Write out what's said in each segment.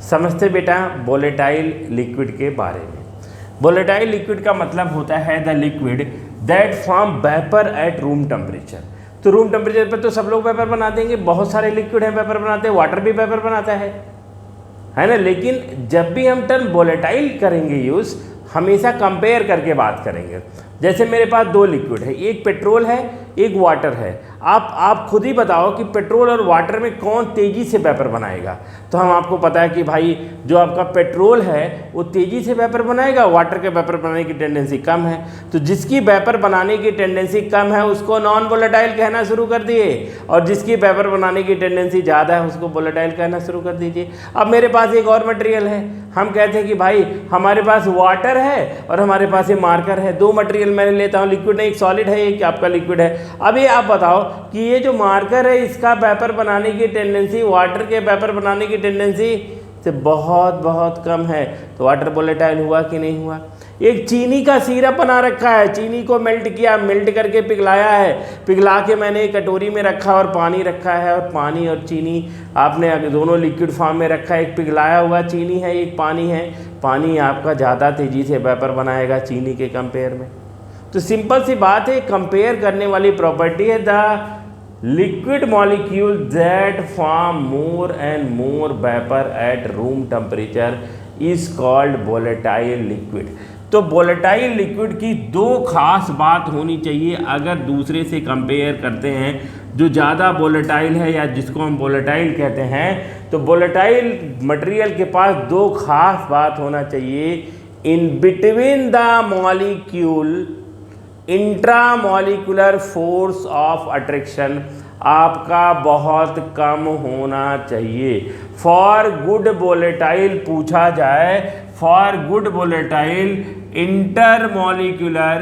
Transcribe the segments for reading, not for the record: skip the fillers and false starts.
समझते बेटा volatile liquid के बारे में। वोलेटाइल लिक्विड का मतलब होता है the liquid that form vapour at room temperature. तो रूम टेम्परेचर पर तो सब लोग वेपर बना देंगे, बहुत सारे लिक्विड हैं वेपर बनाते हैं, वाटर भी वेपर बनाता है ना। लेकिन जब भी हम टर्म वोलेटाइल करेंगे यूज़, हमेशा कंपेयर करके बात करेंगे। जैसे मेरे पास दो लिक्विड है, एक पेट्रोल है एक वाटर है। आप खुद ही बताओ कि पेट्रोल और वाटर में कौन तेज़ी से वेपर बनाएगा। तो हम आपको पता है कि भाई जो आपका पेट्रोल है वो तेज़ी से वेपर बनाएगा, वाटर के वेपर बनाने की टेंडेंसी कम है। तो जिसकी वेपर बनाने की टेंडेंसी कम है उसको नॉन वोलेटाइल कहना शुरू कर दिए, और जिसकी वेपर बनाने की टेंडेंसी ज़्यादा है उसको वोलेटाइल कहना शुरू कर दीजिए। अब मेरे पास एक और मटेरियल है, हम कहते हैं कि भाई हमारे पास वाटर है और हमारे पास ये मार्कर है। दो मटेरियल मैंने लेता हूँ, लिक्विड नहीं, एक सॉलिड है एक आपका लिक्विड है। अब ये आप बताओ कि ये जो मार्कर है इसका वेपर बनाने की टेंडेंसी वाटर के वेपर बनाने की टेंडेंसी से बहुत बहुत कम है, तो वाटर वोलेटाइल हुआ कि नहीं हुआ। एक चीनी का सिरप बना रखा है, चीनी को मेल्ट किया, मेल्ट करके पिघलाया है, पिघला के मैंने एक कटोरी में रखा और पानी रखा है, और पानी और चीनी आपने दोनों लिक्विड फॉर्म में रखा है। एक पिघलाया हुआ चीनी है एक पानी है, पानी आपका ज़्यादा तेज़ी से वेपर बनाएगा चीनी के कंपेयर में। तो सिंपल सी बात है, कंपेयर करने वाली प्रॉपर्टी है the liquid molecule that form more and more vapour at room temperature is called volatile liquid. तो वोलेटाइल लिक्विड की दो खास बात होनी चाहिए अगर दूसरे से कंपेयर करते हैं। जो ज़्यादा वोलेटाइल है या जिसको हम वोलेटाइल कहते हैं, तो वोलेटाइल मटेरियल के पास दो खास बात होना चाहिए। In between the molecule intramolecular force of attraction आपका बहुत कम होना चाहिए। फॉर गुड वोलेटाइल पूछा जाए, for good volatile intermolecular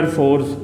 force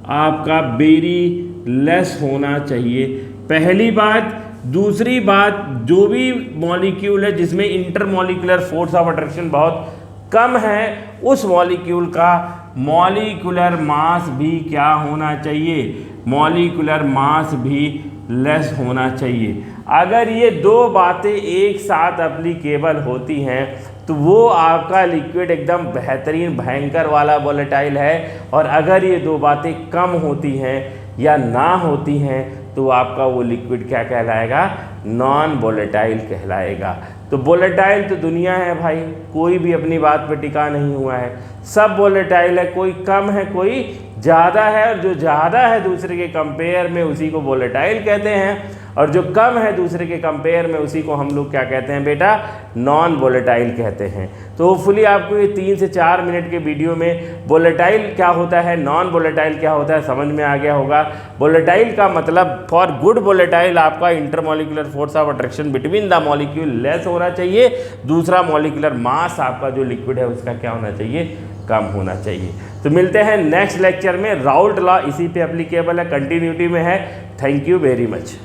आपका वेरी लेस होना चाहिए, पहली बात। दूसरी बात, जो भी मॉलिक्यूल है जिसमें इंटरमॉलिक्यूलर फोर्स ऑफ अट्रैक्शन बहुत कम है, उस मॉलिक्यूल का मॉलिक्यूलर मास भी क्या होना चाहिए, मॉलिक्यूलर मास भी लेस होना चाहिए। अगर ये दो बातें एक साथ एप्लीकेबल होती हैं तो वो आपका लिक्विड एकदम बेहतरीन भयंकर वाला वोलेटाइल है, और अगर ये दो बातें कम होती हैं या ना होती हैं तो आपका वो लिक्विड क्या कहलाएगा, नॉन वोलेटाइल कहलाएगा। तो वोलेटाइल तो दुनिया है भाई, कोई भी अपनी बात पे टिका नहीं हुआ है, सब वोलेटाइल है, कोई कम है कोई ज़्यादा है, और जो ज़्यादा है दूसरे के कंपेयर में उसी को वोलेटाइल कहते हैं, और जो कम है दूसरे के कंपेयर में उसी को हम लोग क्या कहते हैं बेटा, नॉन वोलेटाइल कहते हैं। तो होपफुली आपको ये 3 से 4 मिनट के वीडियो में वोलेटाइल क्या होता है, नॉन वोलेटाइल क्या होता है समझ में आ गया होगा। वोलेटाइल का मतलब, फॉर गुड वोलेटाइल आपका intermolecular force of attraction between the molecule less होना चाहिए, दूसरा मॉलिक्यूलर मास आपका जो लिक्विड है उसका क्या होना चाहिए, कम होना चाहिए। तो मिलते हैं नेक्स्ट लेक्चर में। राउल्ट लॉ इसी पे एप्लीकेबल है, कंटिन्यूटी में है। Thank you very much.